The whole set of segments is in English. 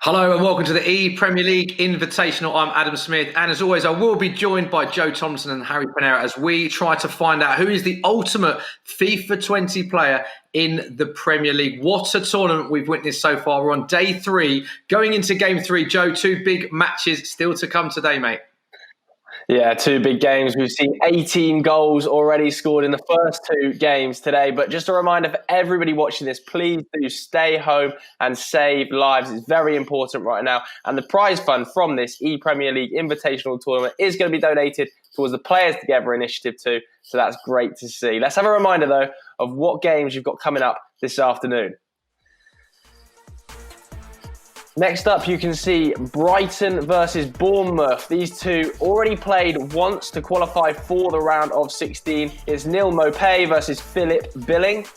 Hello and welcome to the Premier League Invitational. I'm Adam Smith, and as always, I will be joined by Joe Thompson and Harry Panera as we try to find out who is the ultimate FIFA 20 player in the Premier League. What a tournament we've witnessed so far. We're on day 3, going into game 3. Joe, 2 big matches still to come today, mate. Yeah, 2 big games. We've seen 18 goals already scored in the first 2 games today. But just a reminder for everybody watching this, please do stay home and save lives. It's very important right now. And the prize fund from this Premier League Invitational tournament is going to be donated towards the Players Together initiative too. So that's great to see. Let's have a reminder, though, of what games you've got coming up this afternoon. Next up, you can see Brighton versus Bournemouth. These two already played once to qualify for the round of 16. It's Neal Maupay versus Philip Billing.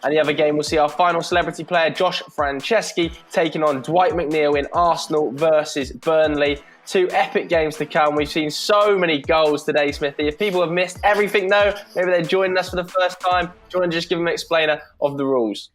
And the other game, we'll see our final celebrity player, Josh Franceschi, taking on Dwight McNeil in Arsenal versus Burnley. 2 epic games to come. We've seen so many goals today, Smithy. If people have missed everything, though, maybe they're joining us for the first time, do you want to just give them an explainer of the rules?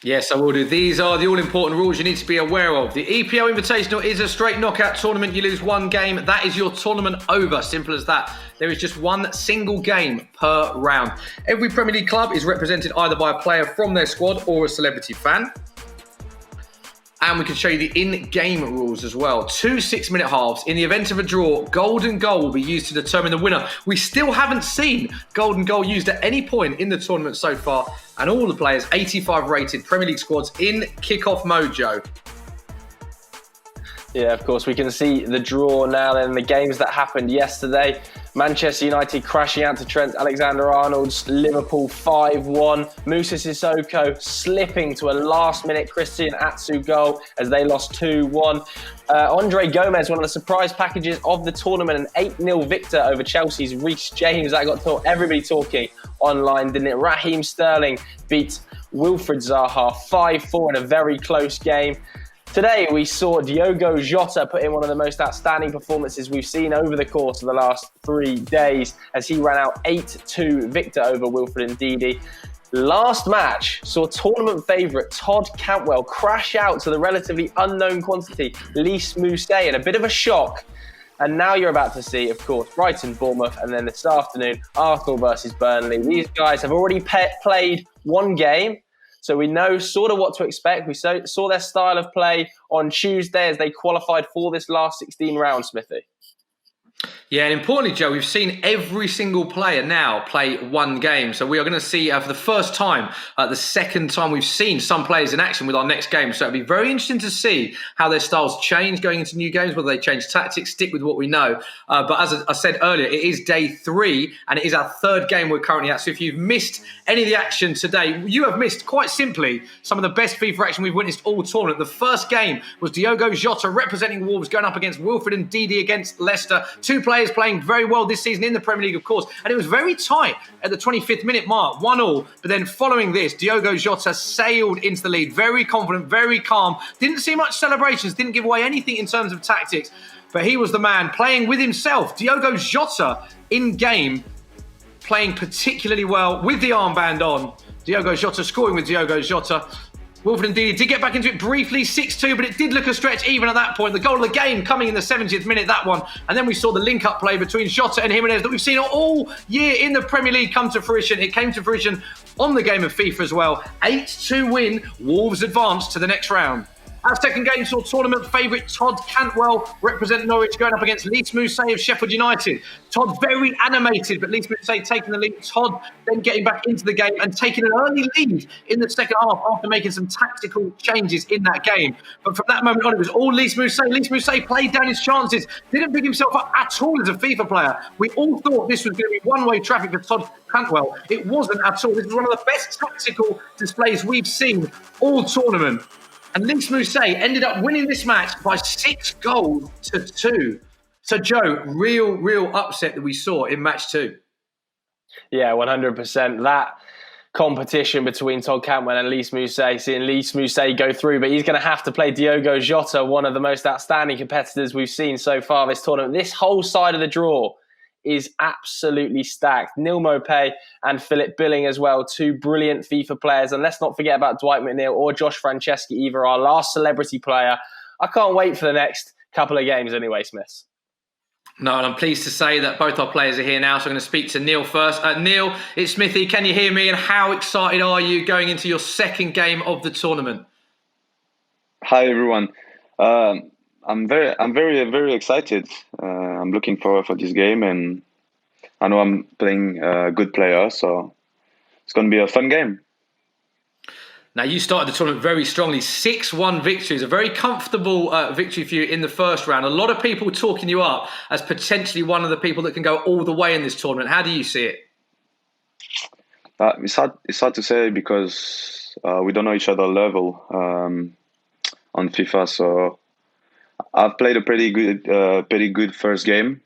Yes, I will do. These are the all-important rules you need to be aware of. The EPL Invitational is a straight knockout tournament. You lose 1 game, that is your tournament over. Simple as that. There is just 1 single game per round. Every Premier League club is represented either by a player from their squad or a celebrity fan. And we can show you the in-game rules as well. 2 6-minute halves. In the event of a draw, golden goal will be used to determine the winner. We still haven't seen golden goal used at any point in the tournament so far. And all the players, 85 rated Premier League squads in kickoff mode, Joe. Yeah, of course, we can see the draw now then, the games that happened yesterday. Manchester United crashing out to Trent Alexander-Arnold's Liverpool 5-1. Moussa Sissoko slipping to a last-minute Christian Atsu goal as they lost 2-1. Andre Gomez, one of the surprise packages of the tournament, an 8-0 victor over Chelsea's Reece James. That got everybody talking online, didn't it? Raheem Sterling beat Wilfried Zaha 5-4 in a very close game. Today, we saw Diogo Jota put in one of the most outstanding performances we've seen over the course of the last 3 days as he ran out 8-2 victor over Wilfred Ndidi. Last match saw tournament favourite Todd Cantwell crash out to the relatively unknown quantity Lys Mousset in a bit of a shock. And now you're about to see, of course, Brighton, Bournemouth, and then this afternoon, Arsenal versus Burnley. These guys have already played 1 game. So we know sort of what to expect. We saw their style of play on Tuesday as they qualified for this last 16 round, Smithy. Yeah, and importantly, Joe, we've seen every single player now play 1 game. So we are going to see for the first time, the second time we've seen some players in action with our next game. So it'll be very interesting to see how their styles change going into new games, whether they change tactics, stick with what we know. But as I said earlier, it is day 3 and it is our 3rd game we're currently at. So if you've missed any of the action today, you have missed, quite simply, some of the best FIFA action we've witnessed all tournament. The first game was Diogo Jota representing Wolves going up against Wilfred Ndidi against Leicester. 2 players playing very well this season in the Premier League, of course. And it was very tight at the 25th minute mark, 1-1. But then following this, Diogo Jota sailed into the lead. Very confident, very calm. Didn't see much celebrations, didn't give away anything in terms of tactics. But he was the man playing with himself. Diogo Jota in game, playing particularly well with the armband on. Diogo Jota scoring with Diogo Jota. Wilfred Ndidi did get back into it briefly, 6-2, but it did look a stretch even at that point. The goal of the game coming in the 70th minute, that one. And then we saw the link-up play between Jota and Jimenez that we've seen all year in the Premier League come to fruition. It came to fruition on the game of FIFA as well. 8-2 win, Wolves advance to the next round. Our second game saw tournament favourite Todd Cantwell represent Norwich going up against Lys Mousset of Sheffield United. Todd very animated, but Lys Mousset taking the lead. Todd then getting back into the game and taking an early lead in the second half after making some tactical changes in that game. But from that moment on, it was all Lys Mousset. Lys Mousset played down his chances, didn't pick himself up at all as a FIFA player. We all thought this was going to be one-way traffic for Todd Cantwell. It wasn't at all. This was one of the best tactical displays we've seen all tournament. And Lys Mousset ended up winning this match by 6-2. So, Joe, real upset that we saw in match 2. Yeah, 100%. That competition between Todd Cantwell and Lys Mousset, seeing Lys Mousset go through, but he's going to have to play Diogo Jota, one of the most outstanding competitors we've seen so far this tournament. This whole side of the draw is absolutely stacked. Neal Maupay and Philip Billing as well, two brilliant FIFA players. And let's not forget about Dwight McNeil or Josh Franceschi, either our last celebrity player. I can't wait for the next couple of games anyway, Smiths. No, and I'm pleased to say that both our players are here now, so I'm going to speak to Neal first. Neal, it's Smithy. Can you hear me? And how excited are you going into your second game of the tournament? Hi everyone. I'm very excited. I'm looking forward for this game, and I know I'm playing a good player, so it's going to be a fun game. Now, you started the tournament very strongly. 6-1 victories, a very comfortable victory for you in the first round. A lot of people talking you up as potentially one of the people that can go all the way in this tournament. How do you see it? It's hard to say because we don't know each other level on FIFA. So I've played a pretty good first game,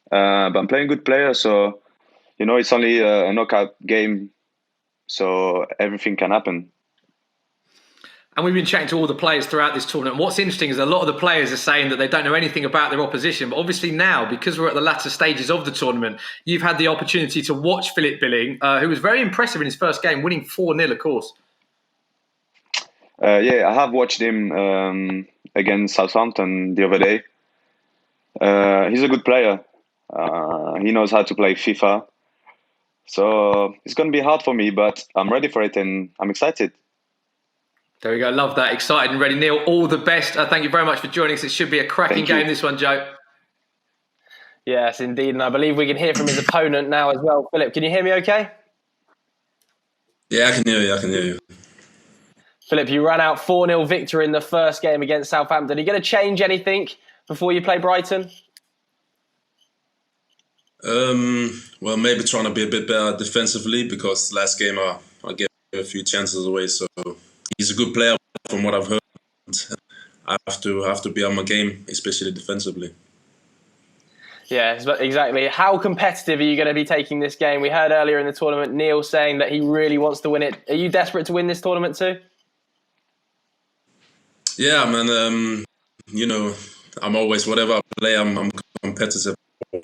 but I'm playing good player. So it's only a knockout game, so everything can happen. And we've been chatting to all the players throughout this tournament. What's interesting is a lot of the players are saying that they don't know anything about their opposition. But obviously now, because we're at the latter stages of the tournament, you've had the opportunity to watch Philip Billing, who was very impressive in his first game, winning 4-0, of course. Yeah, I have watched him against Southampton the other day. He's a good player. He knows how to play FIFA. So it's going to be hard for me, but I'm ready for it and I'm excited. There we go. Love that. Excited and ready. Neal, all the best. Thank you very much for joining us. It should be a cracking game, this one, Joe. Yes, indeed. And I believe we can hear from his opponent now as well. Philip, can you hear me okay? Yeah, I can hear you. Philip, you ran out 4-0 victory in the first game against Southampton. Are you going to change anything before you play Brighton? Well, maybe trying to be a bit better defensively, because last game I gave a few chances away. So he's a good player from what I've heard. I have to be on my game, especially defensively. Yeah, exactly. How competitive are you going to be taking this game? We heard earlier in the tournament Neal saying that he really wants to win it. Are you desperate to win this tournament too? Yeah, man. I'm always, whatever I play, I'm competitive.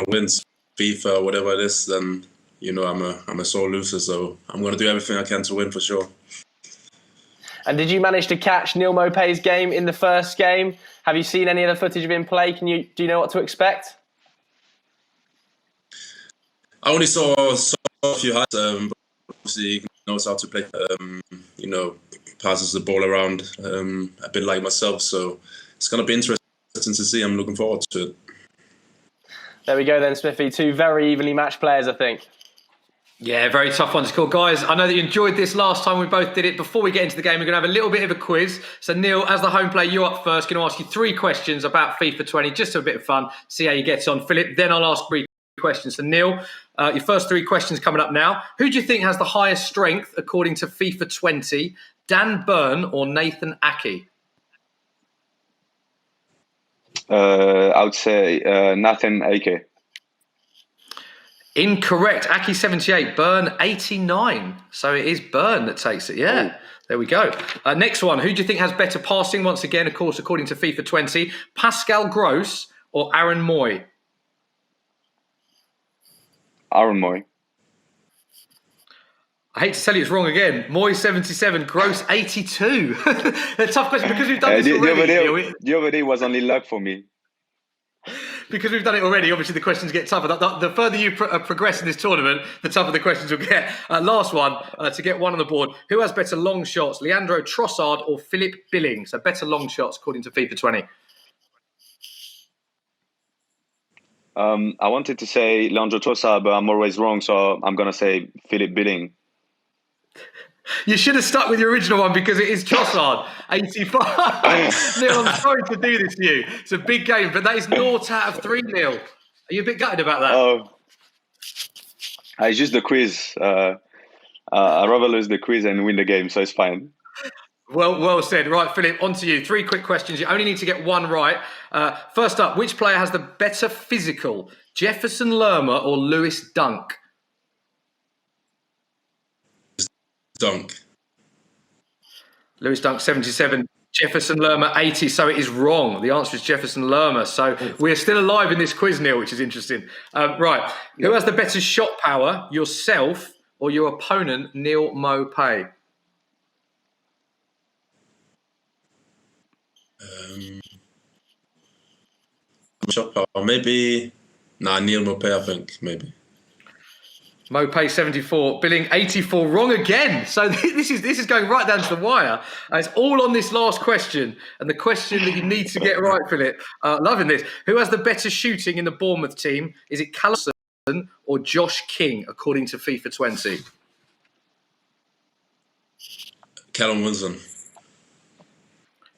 Wins FIFA, whatever it is, then I'm a sore loser. So I'm going to do everything I can to win for sure. And did you manage to catch Neal Maupay's game in the first game? Have you seen any of the footage of him play? Do you know what to expect? I only saw a few highlights. But obviously, he knows how to play. Passes the ball around a bit like myself. So it's going to be interesting to see. I'm looking forward to it. There we go then, Smithy. Two very evenly matched players, I think. Yeah, very tough one to call. Guys, I know that you enjoyed this last time we both did it. Before we get into the game, we're going to have a little bit of a quiz. So, Neal, as the home player, you're up first. Going to ask you 3 questions about FIFA 20, just a bit of fun, see how you get on. Philip, then I'll ask 3 questions. So, Neal, your first 3 questions coming up now. Who do you think has the highest strength according to FIFA 20? Dan Burn or Nathan Ake? I would say Nathan Ake. Incorrect. Aki 78, Burn 89. So it is Burn that takes it. Yeah, There we go. Next one. Who do you think has better passing? Once again, of course, according to FIFA 20, Pascal Gross or Aaron Moy? Aaron Moy. I hate to tell you it's wrong again. Moy 77, Gross 82. A tough question because we've done this already. The other day was only luck for me. Because we've done it already, obviously the questions get tougher. The further you progress in this tournament, the tougher the questions will get. Last one, to get one on the board. Who has better long shots, Leandro Trossard or Philip Billing? So better long shots according to FIFA 20. I wanted to say Leandro Trossard, but I'm always wrong, so I'm going to say Philip Billing. You should have stuck with your original one because it is Trossard, 85. Neal, I'm sorry to do this to you. It's a big game, but that is 0 out of 3, Neal. Are you a bit gutted about that? Oh, it's just the quiz. I'd rather lose the quiz and win the game, so it's fine. Well said. Right, Philip, on to you. 3 quick questions. You only need to get 1 right. First up, which player has the better physical, Jefferson Lerma or Lewis Dunk? Dunk. Lewis Dunk, 77. Jefferson Lerma 80, so it is wrong. The answer is Jefferson Lerma. So we're still alive in this quiz, Neil, which is interesting. Right. Who has the better shot power, yourself or your opponent, Neal Maupay? Shot power, maybe. Nah, Neal Maupay, I think, maybe. Maupay 74, Billing 84, wrong again. So this is going right down to the wire. It's all on this last question, and the question that you need to get right, Philip. Loving this. Who has the better shooting in the Bournemouth team? Is it Callum Wilson or Josh King, according to FIFA 20? Callum Wilson.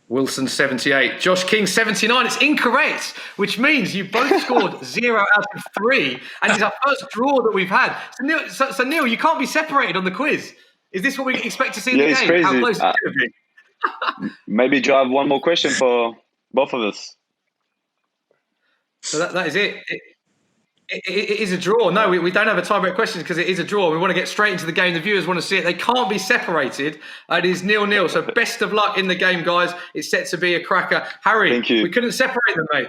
Wilson 78, Josh King 79. It's incorrect, which means you both scored 0 out of 3, and it's our first draw that we've had. So Neil, you can't be separated on the quiz. Is this what we expect to see in the game? It's crazy. How close is it going to be? Maybe you have one more question for both of us. So that is it. It is a draw. No, we don't have a tiebreak question because it is a draw. We want to get straight into the game. The viewers want to see it. They can't be separated. It is 0-0. So best of luck in the game, guys. It's set to be a cracker. Harry, Thank you. We couldn't separate them, mate.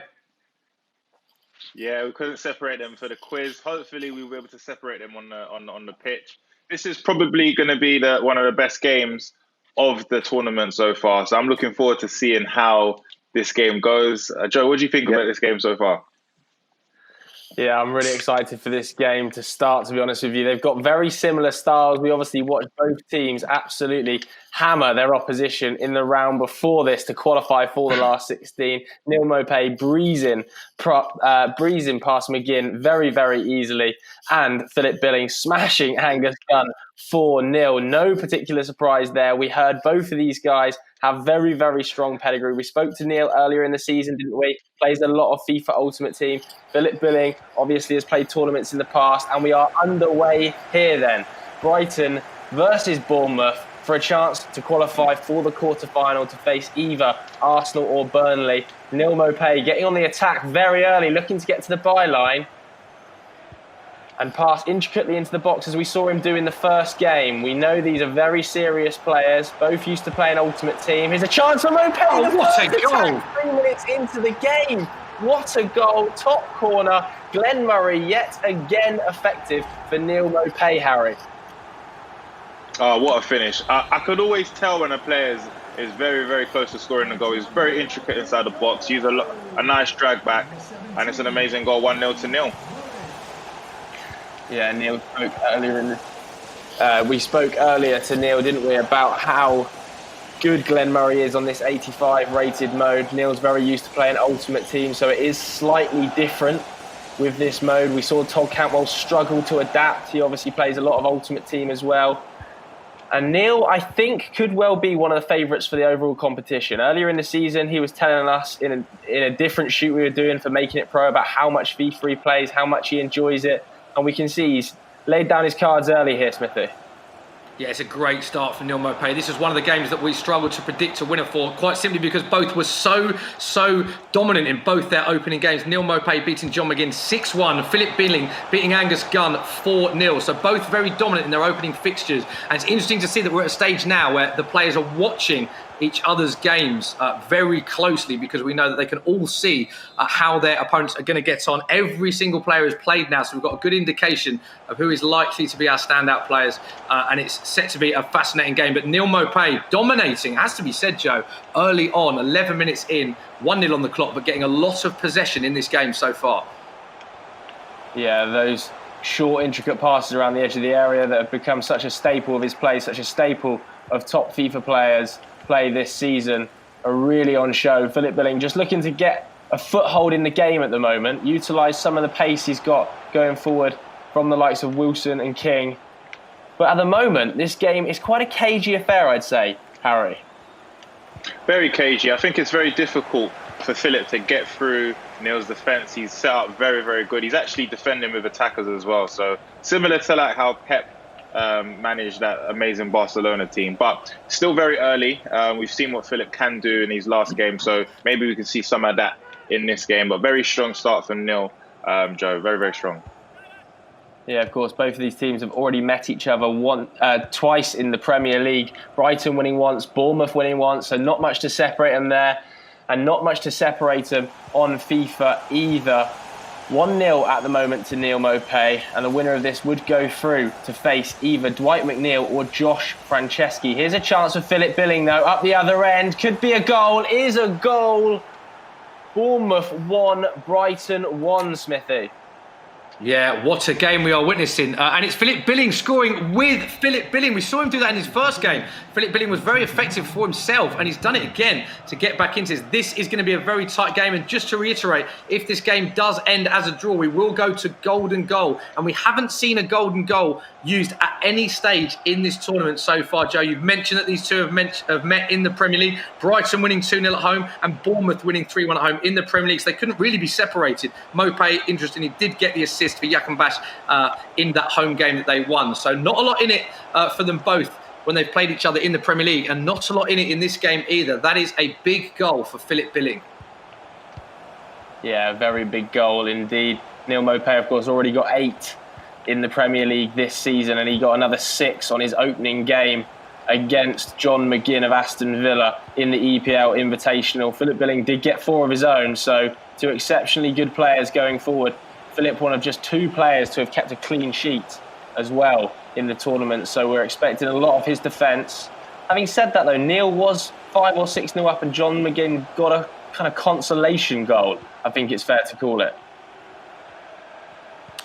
Yeah, we couldn't separate them for the quiz. Hopefully, we'll be able to separate them on the pitch. This is probably going to be one of the best games of the tournament so far. So I'm looking forward to seeing how this game goes. Joe, what do you think about this game so far? Yeah, I'm really excited for this game to start, to be honest with you. They've got very similar styles. We obviously watched both teams absolutely hammer their opposition in the round before this to qualify for the last 16. Neal Maupay breezing past McGinn very, very easily. And Philip Billing smashing Angus Gunn 4-0. No particular surprise there. We heard both of these guys have very, very strong pedigree. We spoke to Neil earlier in the season, didn't we? Plays a lot of FIFA Ultimate Team. Philip Billing obviously has played tournaments in the past, and we are underway here then. Brighton versus Bournemouth for a chance to qualify for the quarterfinal to face either Arsenal or Burnley. Neal Maupay getting on the attack very early, looking to get to the byline and pass intricately into the box as we saw him do in the first game. We know these are very serious players, both used to play an Ultimate Team. Here's a chance for Maupay. Oh, what a goal! 3 minutes into the game. What a goal. Top corner. Glenn Murray yet again effective for Neal Maupay, Harry. Oh, what a finish. I could always tell when a player is very, very close to scoring a goal. He's very intricate inside the box. Use a nice drag back, and it's an amazing goal, 1-0. Yeah, Neil spoke earlier in we spoke earlier to Neil, didn't we, about how good Glenn Murray is on this 85 rated mode. Neil's very used to playing Ultimate Team, so it is slightly different with this mode. We saw Todd Cantwell struggle to adapt. He obviously plays a lot of Ultimate Team as well. And Neil, I think, could well be one of the favourites for the overall competition. Earlier in the season, he was telling us in a different shoot we were doing for Making It Pro about how much FIFA he plays, how much he enjoys it. And we can see he's laid down his cards early here, Smithy. Yeah, it's a great start for Neal Maupay. This is one of the games that we struggled to predict a winner for, quite simply because both were so dominant in both their opening games. Neal Maupay beating John McGinn 6-1, Philip Billing beating Angus Gunn 4-0. So both very dominant in their opening fixtures. And it's interesting to see that we're at a stage now where the players are watching each other's games very closely, because we know that they can all see how their opponents are going to get on. Every single player has played now, so we've got a good indication of who is likely to be our standout players, and it's set to be a fascinating game. But Neal Maupay dominating, has to be said, Joe, early on, 11 minutes in, 1-0 on the clock, but getting a lot of possession in this game so far. Yeah, those short, intricate passes around the edge of the area that have become such a staple of his play, such a staple of top FIFA players' play this season, are really on show. Philip Billing just looking to get a foothold in the game at the moment, utilise some of the pace he's got going forward from the likes of Wilson and King. But at the moment, this game is quite a cagey affair, I'd say, Harry. Very cagey. I think it's very difficult for Philip to get through Neal's defence. He's set up very, very good. He's actually defending with attackers as well. So similar to like how Pep managed that amazing Barcelona team, but still very early. We've seen what Philip can do in his last game, so maybe we can see some of that in this game. But very strong start from Neal, Joe. Very, very strong. Yeah, of course, both of these teams have already met each other twice in the Premier League. Brighton winning once, Bournemouth winning once, so not much to separate them there, and not much to separate them on FIFA either. 1-0 at the moment to Neal Maupay, and the winner of this would go through to face either Dwight McNeil or Josh Franceschi. Here's a chance for Philip Billing, though, up the other end. Could be a goal, is a goal. Bournemouth 1, Brighton 1, Smithy. Yeah, what a game we are witnessing. And it's Philip Billing scoring with Philip Billing. We saw him do that in his first game. Philip Billing was very effective for himself, and he's done it again to get back into this. This is going to be a very tight game. And just to reiterate, if this game does end as a draw, we will go to golden goal. And we haven't seen a golden goal used at any stage in this tournament so far, Joe. You've mentioned that these two have met in the Premier League. Brighton winning 2-0 at home and Bournemouth winning 3-1 at home in the Premier League. So they couldn't really be separated. Maupay, interestingly, did get the assist for Yakumbash in that home game that they won. So not a lot in it for them both when they've played each other in the Premier League, and not a lot in it in this game either. That is a big goal for Philip Billing. Yeah, a very big goal indeed. Neal Maupay, of course, already got 8 in the Premier League this season, and he got another 6 on his opening game against John McGinn of Aston Villa in the EPL Invitational. Philip Billing did get 4 of his own, so 2 exceptionally good players going forward. Philip, one of just 2 players to have kept a clean sheet as well in the tournament, so we're expecting a lot of his defence. Having said that, though, Neil was 5 or 6-0 up, and John McGinn got a kind of consolation goal, I think it's fair to call it.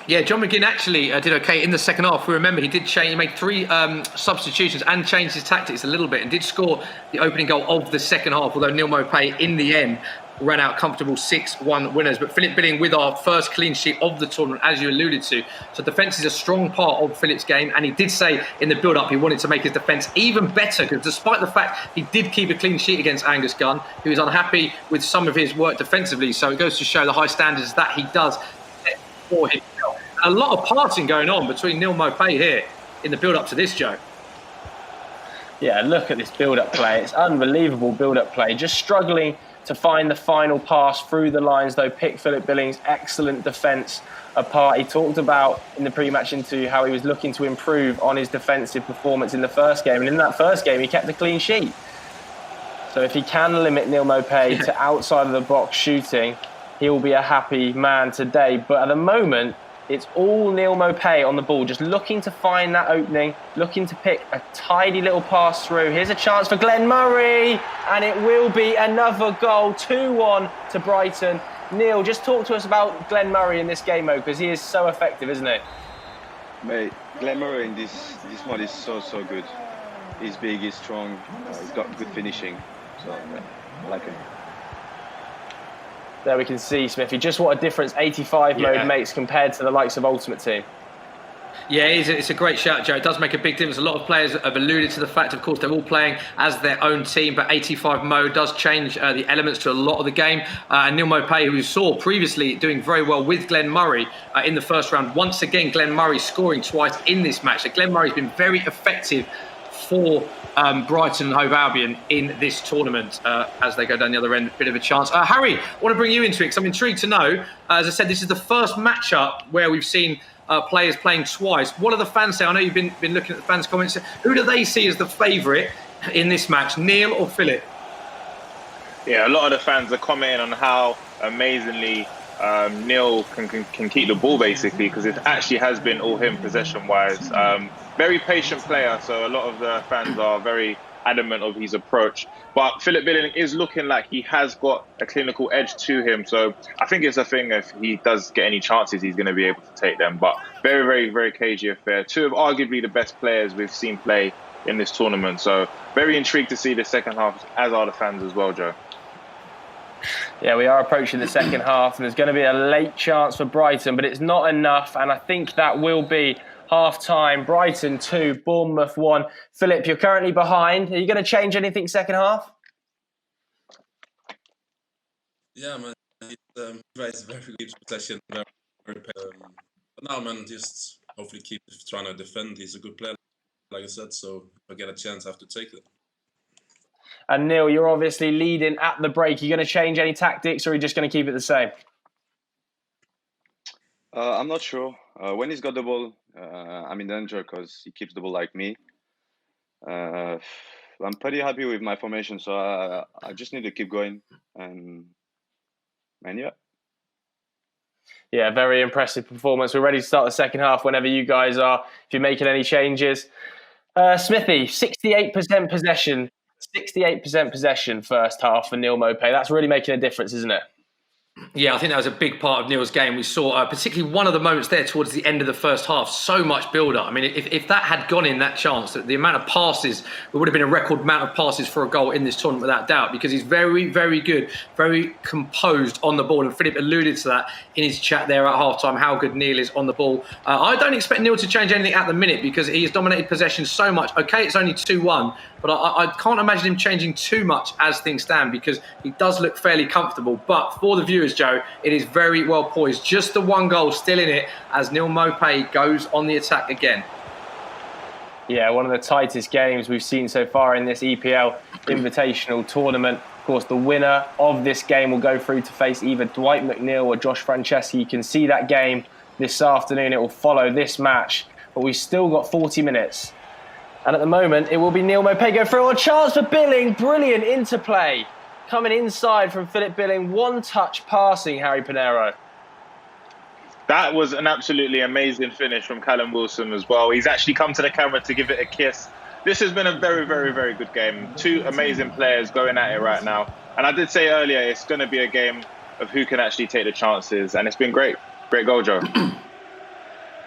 Yeah, John McGinn actually did okay in the second half. We remember he did change. He made 3 substitutions and changed his tactics a little bit, and did score the opening goal of the second half. Although Neal Maupay, in the end, ran out comfortable 6-1 winners. But Philip Billing with our first clean sheet of the tournament, as you alluded to. So defence is a strong part of Philip's game, and he did say in the build-up he wanted to make his defence even better, because despite the fact he did keep a clean sheet against Angus Gunn, he was unhappy with some of his work defensively. So it goes to show the high standards that he does for himself. A lot of passing going on between Neal Maupay here in the build-up to this, Joe. Yeah, look at this build-up play. It's unbelievable build-up play. Just struggling to find the final pass through the lines, though. Pick Philip Billing's excellent defence apart. He talked about in the pre-match interview how he was looking to improve on his defensive performance in the first game. And in that first game, he kept a clean sheet. So if he can limit Neal Maupay to outside of the box shooting, he'll be a happy man today. But at the moment, it's all Neal Maupay on the ball, just looking to find that opening, looking to pick a tidy little pass through. Here's a chance for Glenn Murray, and it will be another goal, 2-1 to Brighton. Neil, just talk to us about Glenn Murray in this game mode, because he is so effective, isn't he? Mate, Glenn Murray in this mod is so good. He's big, he's strong, he's got good finishing, so yeah, I like him. There we can see, Smithy, just what a difference 85 mode makes compared to the likes of Ultimate Team. Yeah, it's a great shout, Joe. It does make a big difference. A lot of players have alluded to the fact, of course, they're all playing as their own team, but 85 mode does change the elements to a lot of the game. And Neal Maupay, who we saw previously doing very well with Glenn Murray in the first round, once again, Glenn Murray scoring twice in this match. So Glenn Murray's been very effective for Brighton and Hove Albion in this tournament as they go down the other end. A bit of a chance. Harry, I want to bring you into it because I'm intrigued to know, as I said, this is the first matchup where we've seen players playing twice. What do the fans say? I know you've been looking at the fans' comments. Who do they see as the favourite in this match, Neil or Philip? Yeah, a lot of the fans are commenting on how amazingly Neil can keep the ball, basically, because it actually has been all him possession-wise. Very patient player, so a lot of the fans are very adamant of his approach. But Philip Billing is looking like he has got a clinical edge to him, so I think it's a thing if he does get any chances, he's going to be able to take them. But very, very, very cagey affair. 2 of arguably the best players we've seen play in this tournament, so very intrigued to see the second half, as are the fans as well, Joe. Yeah, we are approaching the second half, and there's going to be a late chance for Brighton, but it's not enough, and I think that will be half-time. Brighton 2, Bournemouth 1. Philip, you're currently behind. Are you going to change anything second half? Yeah, man. It's very good possession. But now, man, just hopefully keep trying to defend. He's a good player, like I said, so if I get a chance, I have to take it. And Neil, you're obviously leading at the break. Are you going to change any tactics, or are you just going to keep it the same? I'm not sure. when he's got the ball, I'm in danger because he keeps the ball like me. I'm pretty happy with my formation, so I just need to keep going. And yeah. Yeah, very impressive performance. We're ready to start the second half whenever you guys are, if you're making any changes. Smithy, 68% possession. 68% possession first half for Neal Maupay. That's really making a difference, isn't it? Yeah, I think that was a big part of Neal's game. We saw particularly one of the moments there towards the end of the first half, so much build-up. I mean, if that had gone in, that chance, the amount of passes, it would have been a record amount of passes for a goal in this tournament without doubt, because he's very, very good, very composed on the ball. And Philip alluded to that in his chat there at halftime, how good Neal is on the ball. I don't expect Neal to change anything at the minute because he has dominated possession so much. Okay, it's only 2-1, but I can't imagine him changing too much as things stand because he does look fairly comfortable. But for the viewers, Joe, it is very well poised. Just the one goal still in it as Neal Maupay goes on the attack again. Yeah, one of the tightest games we've seen so far in this EPL Invitational tournament. Of course, the winner of this game will go through to face either Dwight McNeil or Josh Franceschi. You can see that game this afternoon. It will follow this match, but we've still got 40 minutes. And at the moment, it will be Neal Maupay go through. A chance for Billing. Brilliant interplay. Coming inside from Philip Billing. One-touch passing, Harry Pinero. That was an absolutely amazing finish from Callum Wilson as well. He's actually come to the camera to give it a kiss. This has been a very, very, very good game. Two amazing players going at it right now. And I did say earlier, it's going to be a game of who can actually take the chances. And it's been great. Great goal, Joe.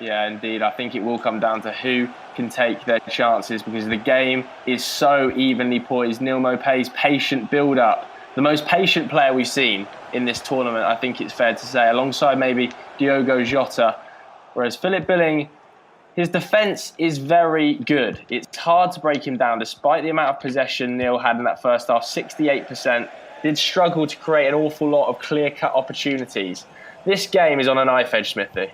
Yeah, indeed. I think it will come down to who can take their chances because the game is so evenly poised. Neal Maupay's patient build-up. The most patient player we've seen in this tournament, I think it's fair to say, alongside maybe Diogo Jota. Whereas Philip Billing, his defence is very good. It's hard to break him down, despite the amount of possession Neal had in that first half, 68%. Did struggle to create an awful lot of clear-cut opportunities. This game is on a knife edge, Smithy.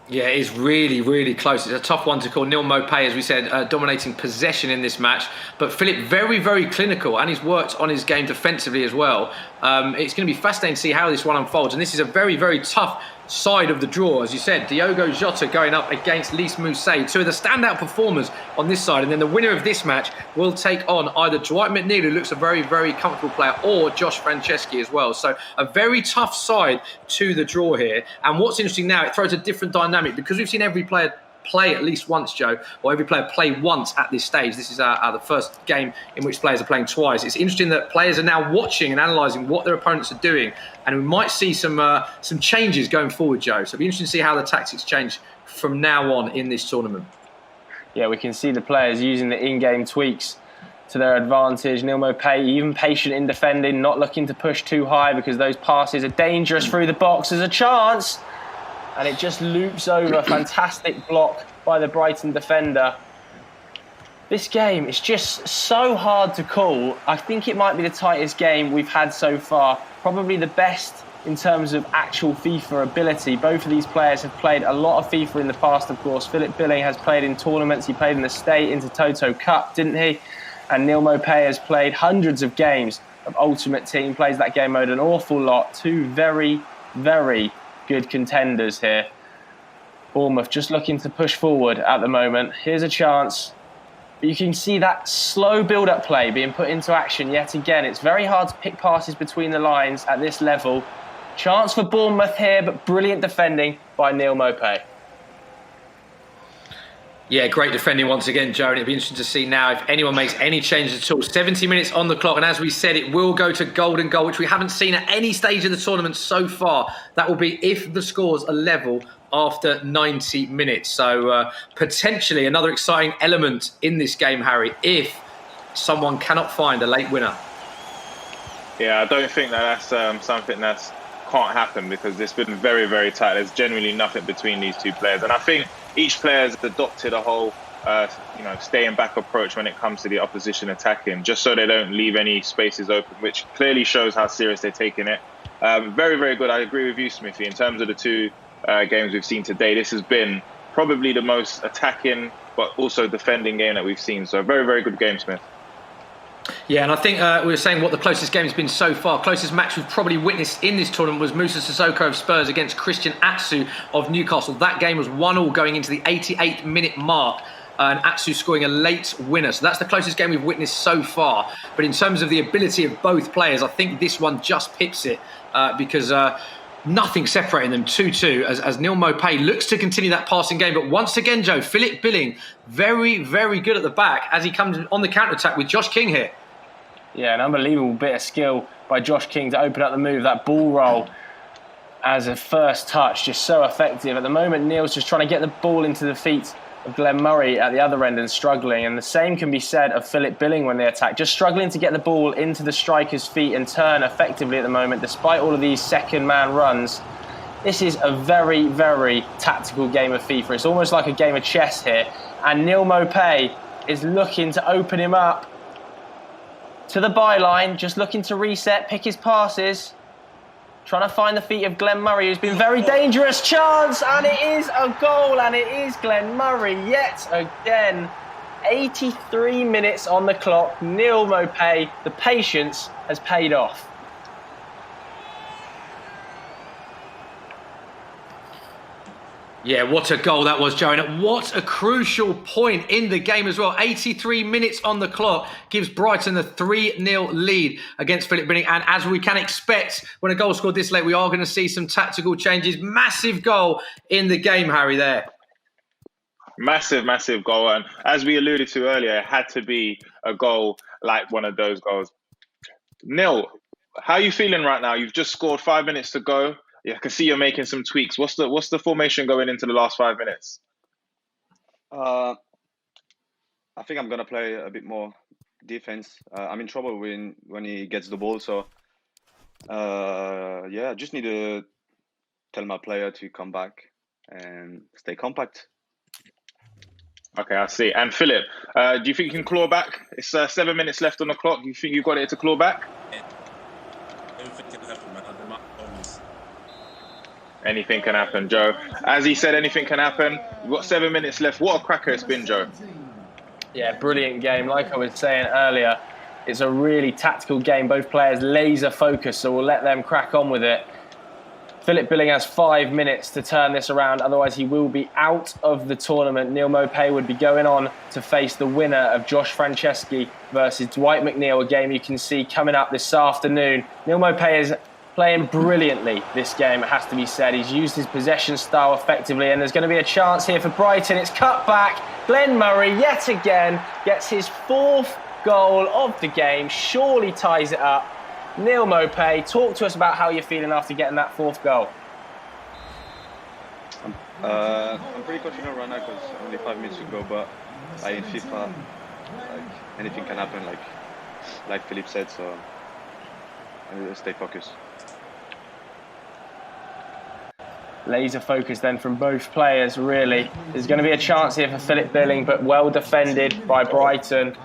Yeah, it is really, really close. It's a tough one to call. Neal Maupay, as we said, dominating possession in this match. But Philip, very, very clinical, and he's worked on his game defensively as well. It's going to be fascinating to see how this one unfolds. And this is a very, very tough side of the draw. As you said, Diogo Jota going up against Neal Maupay, two of the standout performers on this side. And then the winner of this match will take on either Dwight McNeil, who looks a very, very comfortable player, or Josh Franceschi as well. So a very tough side to the draw here. And what's interesting now, it throws a different dynamic because we've seen every player play at least once, Joe, or every player play once at this stage. This is the first game in which players are playing twice. It's interesting that players are now watching and analysing what their opponents are doing, and we might see some changes going forward, Joe. So it'll be interesting to see how the tactics change from now on in this tournament. Yeah, we can see the players using the in-game tweaks to their advantage. Neal Maupay, even patient in defending, not looking to push too high because those passes are dangerous through the box. There's a chance. And it just loops over. Fantastic block by the Brighton defender. This game is just so hard to call. I think it might be the tightest game we've had so far. Probably the best in terms of actual FIFA ability. Both of these players have played a lot of FIFA in the past, of course. Philip Billing has played in tournaments. He played in the State Intertoto Cup, didn't he? And Neal Maupay has played hundreds of games of Ultimate Team, plays that game mode an awful lot. Two very, very good contenders here. Bournemouth just looking to push forward at the moment. Here's a chance. But you can see that slow build-up play being put into action yet again. It's very hard to pick passes between the lines at this level. Chance for Bournemouth here, but brilliant defending by Neal Maupay. Yeah, great defending once again, Joe. And it'll be interesting to see now if anyone makes any changes at all. 70 minutes on the clock. And as we said, it will go to golden goal, which we haven't seen at any stage of the tournament so far. That will be if the scores are level after 90 minutes. So potentially another exciting element in this game, Harry, if someone cannot find a late winner. Yeah, I don't think that's something that can't happen because it's been very, very tight. There's genuinely nothing between these two players. And I think each player has adopted a whole, staying back approach when it comes to the opposition attacking, just so they don't leave any spaces open, which clearly shows how serious they're taking it. Very, very good. I agree with you, Smithy. In terms of the two games we've seen today, this has been probably the most attacking but also defending game that we've seen. So very, very good game, Smith. Yeah, and I think we were saying what the closest game has been so far. Closest match we've probably witnessed in this tournament was Moussa Sissoko of Spurs against Christian Atsu of Newcastle. That game was 1-1 going into the 88th minute mark. And Atsu scoring a late winner. So that's the closest game we've witnessed so far. But in terms of the ability of both players, I think this one just pips it because nothing separating them. 2-2 as Neal Maupay looks to continue that passing game. But once again, Joe, Philip Billing, very, very good at the back as he comes on the counter-attack with Josh King here. Yeah, an unbelievable bit of skill by Josh King to open up the move. That ball roll as a first touch, just so effective. At the moment, Neal's just trying to get the ball into the feet of Glenn Murray at the other end and struggling. And the same can be said of Philip Billing when they attack. Just struggling to get the ball into the striker's feet and turn effectively at the moment, despite all of these second-man runs. This is a very, very tactical game of FIFA. It's almost like a game of chess here. And Neal Maupay is looking to open him up to the byline, just looking to reset, pick his passes. Trying to find the feet of Glenn Murray, who's been very dangerous. Chance, and it is a goal, and it is Glenn Murray yet again. 83 minutes on the clock. Neal Maupay, the patience has paid off. Yeah, what a goal that was, Joe. And what a crucial point in the game as well. 83 minutes on the clock gives Brighton the 3-0 lead against Philip Billing. And as we can expect, when a goal scored this late, we are going to see some tactical changes. Massive goal in the game, Harry, there. Massive, massive goal. And as we alluded to earlier, it had to be a goal like one of those goals. Neil, how are you feeling right now? You've just scored 5 minutes to go. Yeah, I can see you're making some tweaks. What's the formation going into the last 5 minutes? I think I'm gonna play a bit more defense. I'm in trouble when he gets the ball, so I just need to tell my player to come back and stay compact. Okay, I see. And Philip, do you think you can claw back? It's 7 minutes left on the clock. Do you think you've got it to claw back? Anything can happen, man. Anything can happen, Joe. As he said, anything can happen. We've got 7 minutes left. What a cracker it's been, Joe. Yeah, brilliant game. Like I was saying earlier, it's a really tactical game. Both players laser focused, so we'll let them crack on with it. Philip Billing has 5 minutes to turn this around, otherwise he will be out of the tournament. Neal Maupay would be going on to face the winner of Josh Franceschi versus Dwight McNeil, a game you can see coming up this afternoon. Neal Maupay is playing brilliantly this game, it has to be said. He's used his possession style effectively, and there's going to be a chance here for Brighton. It's cut back. Glenn Murray, yet again, gets his 4th goal of the game, surely ties it up. Neal Maupay, talk to us about how you're feeling after getting that 4th goal. I'm pretty confident right now because only 5 minutes to go, but in FIFA, anything can happen, like Philip said, so I need to stay focused. Laser focus then from both players, really. There's going to be a chance here for Philip Billing, but well defended by Brighton.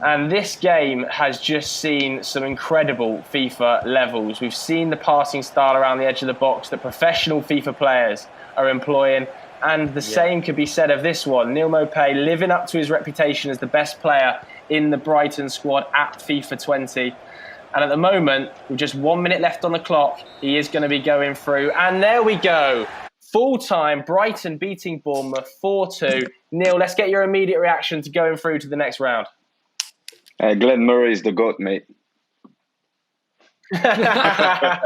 And this game has just seen some incredible FIFA levels. We've seen the passing style around the edge of the box that professional FIFA players are employing. And the same could be said of this one. Neal Maupay living up to his reputation as the best player in the Brighton squad at FIFA 20. And at the moment, with just 1 minute left on the clock, he is going to be going through. And there we go. Full time, Brighton beating Bournemouth 4-2. Neil, let's get your immediate reaction to going through to the next round. Glenn Murray is the GOAT, mate. Yeah,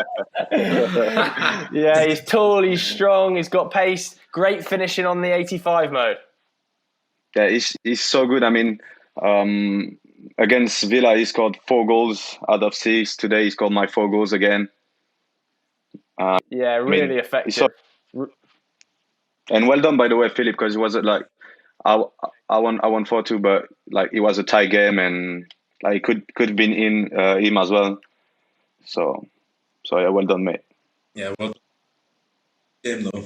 he's tall, he's strong, he's got pace. Great finishing on the 85 mode. Yeah, he's so good. I mean, against Villa, he scored 4 goals out of 6. Today, he scored my 4 goals again. Yeah, really effective. And well done, by the way, Philip, because it wasn't like I won 4-2, but like it was a tie game, and like could have been in him as well. So yeah, well done, mate. Yeah, well done. Game though.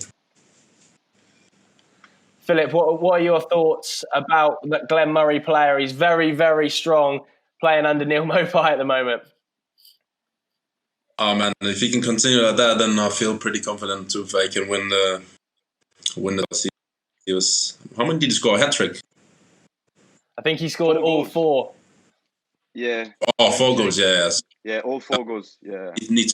Philip, what are your thoughts about that Glenn Murray player? He's very, very strong, playing under Neal Maupay at the moment. Oh man, if he can continue like that, then I feel pretty confident too if I can win the. He was. How many did he score? A hat trick. I think he scored all 4. Yeah, Oh, 4 goals, yeah. yeah, all 4 goals. Yeah. You need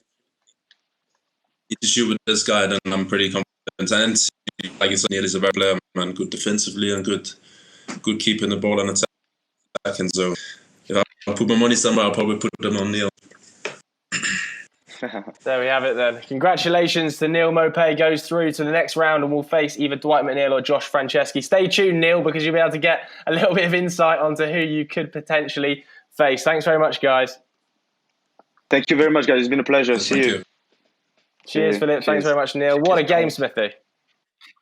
to shoot with this guy, then I'm pretty confident. And like you said, Neal is a very player, man. Good defensively and good keeping the ball and attacking. So if I put my money somewhere, I'll probably put them on Neal. There we have it then. Congratulations to Neal Maupay, goes through to the next round and will face either Dwight McNeil or Josh Franceschi. Stay tuned, Neil, because you'll be able to get a little bit of insight onto who you could potentially face. Thanks very much, guys. Thank you very much, guys. It's been a pleasure. See Thank you. you. Cheers, Philip. Cheers. Thanks very much, Neil. What a game, Smithy.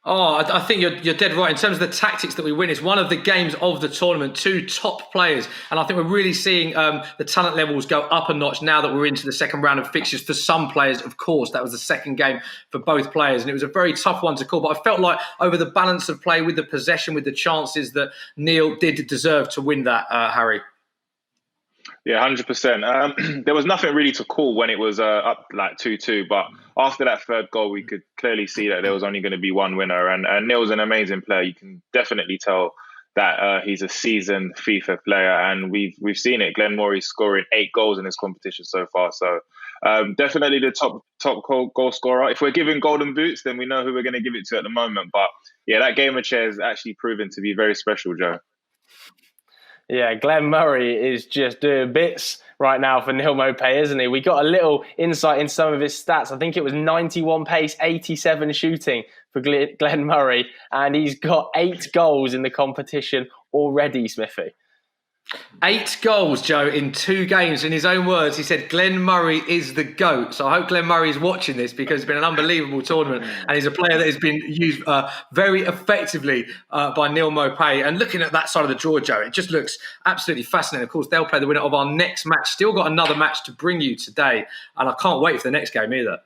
Oh, I think you're dead right. In terms of the tactics that we win, it's one of the games of the tournament, 2 top players. And I think we're really seeing the talent levels go up a notch now that we're into the second round of fixtures. For some players, of course, that was the second game for both players. And it was a very tough one to call. But I felt like over the balance of play, with the possession, with the chances, that Neal did deserve to win that, Harry. Yeah, 100%. There was nothing really to call when it was up like 2-2, but after that third goal, we could clearly see that there was only going to be one winner. And Neal's an amazing player. You can definitely tell that he's a seasoned FIFA player, and we've seen it. Glenn Murray scoring 8 goals in this competition so far. So definitely the top goal scorer. If we're giving golden boots, then we know who we're going to give it to at the moment. But yeah, that game of chairs actually proven to be very special, Joe. Yeah, Glenn Murray is just doing bits right now for Neal Maupay, isn't he? We got a little insight in some of his stats. I think it was 91 pace, 87 shooting for Glenn Murray, and he's got 8 goals in the competition already, Smithy. 8 goals, Joe, in 2 games. In his own words, he said Glenn Murray is the GOAT. So I hope Glenn Murray is watching this, because it's been an unbelievable tournament. And he's a player that has been used very effectively by Neal Maupay. And looking at that side of the draw, Joe, it just looks absolutely fascinating. Of course, they'll play the winner of our next match. Still got another match to bring you today. And I can't wait for the next game either.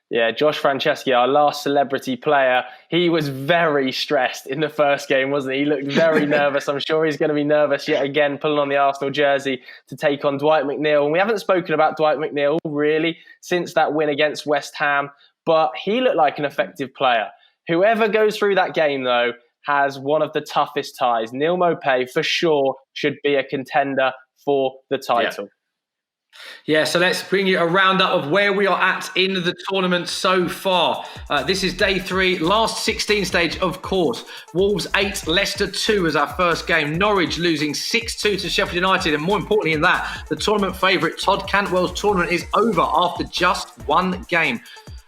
Yeah, Josh Franceschi, our last celebrity player, he was very stressed in the first game, wasn't he? He looked very nervous. I'm sure he's going to be nervous yet again, pulling on the Arsenal jersey to take on Dwight McNeil. And we haven't spoken about Dwight McNeil really since that win against West Ham, but he looked like an effective player. Whoever goes through that game, though, has one of the toughest ties. Neal Maupay, for sure, should be a contender for the title. Yeah, so let's bring you a roundup of where we are at in the tournament so far. This is day 3, last 16 stage, of course. Wolves 8, Leicester 2 as our first game. Norwich losing 6-2 to Sheffield United. And more importantly than that, the tournament favourite Todd Cantwell's tournament is over after just 1 game.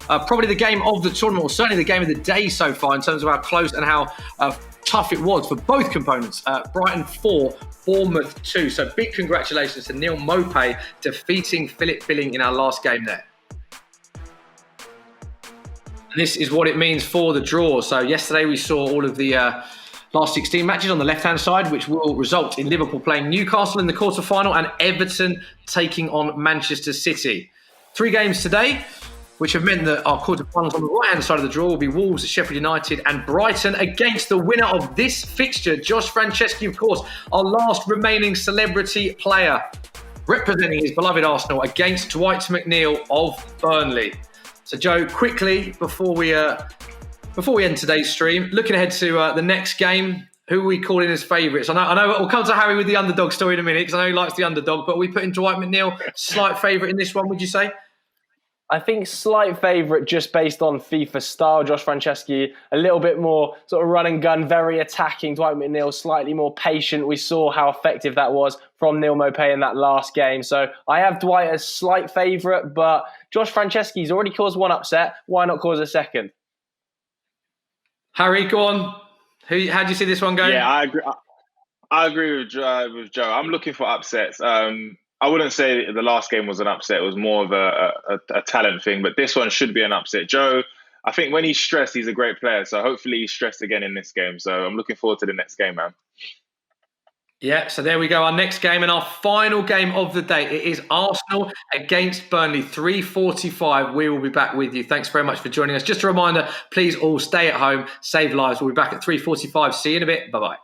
Probably the game of the tournament, or certainly the game of the day so far, in terms of how close and how tough it was for both components. Brighton 4, Bournemouth 2. So big congratulations to Neal Maupay defeating Philip Billing in our last game there. And this is what it means for the draw. So yesterday we saw all of the last 16 matches on the left-hand side, which will result in Liverpool playing Newcastle in the quarter-final and Everton taking on Manchester City. 3 games today, which have meant that our quarterfinals on the right-hand side of the draw will be Wolves, Sheffield United and Brighton against the winner of this fixture, Josh Franceschi, of course, our last remaining celebrity player, representing his beloved Arsenal against Dwight McNeil of Burnley. So, Joe, quickly, before we end today's stream, looking ahead to the next game, who are we calling as favourites? I know we'll come to Harry with the underdog story in a minute, because I know he likes the underdog, but are we putting Dwight McNeil slight favourite in this one, would you say? I think slight favourite just based on FIFA style. Josh Franceschi, a little bit more sort of run and gun, very attacking. Dwight McNeil, slightly more patient. We saw how effective that was from Neal Maupay in that last game. So I have Dwight as slight favourite, but Josh Franceschi's already caused 1 upset. Why not cause a second? Harry, go on. How do you see this one going? Yeah, I agree with Joe. I'm looking for upsets. I wouldn't say the last game was an upset. It was more of a talent thing, but this one should be an upset. Joe, I think when he's stressed, he's a great player. So hopefully he's stressed again in this game. So I'm looking forward to the next game, man. Yeah, so there we go. Our next game and our final game of the day. It is Arsenal against Burnley, 3:45. We will be back with you. Thanks very much for joining us. Just a reminder, please all stay at home, save lives. We'll be back at 3:45. See you in a bit. Bye-bye.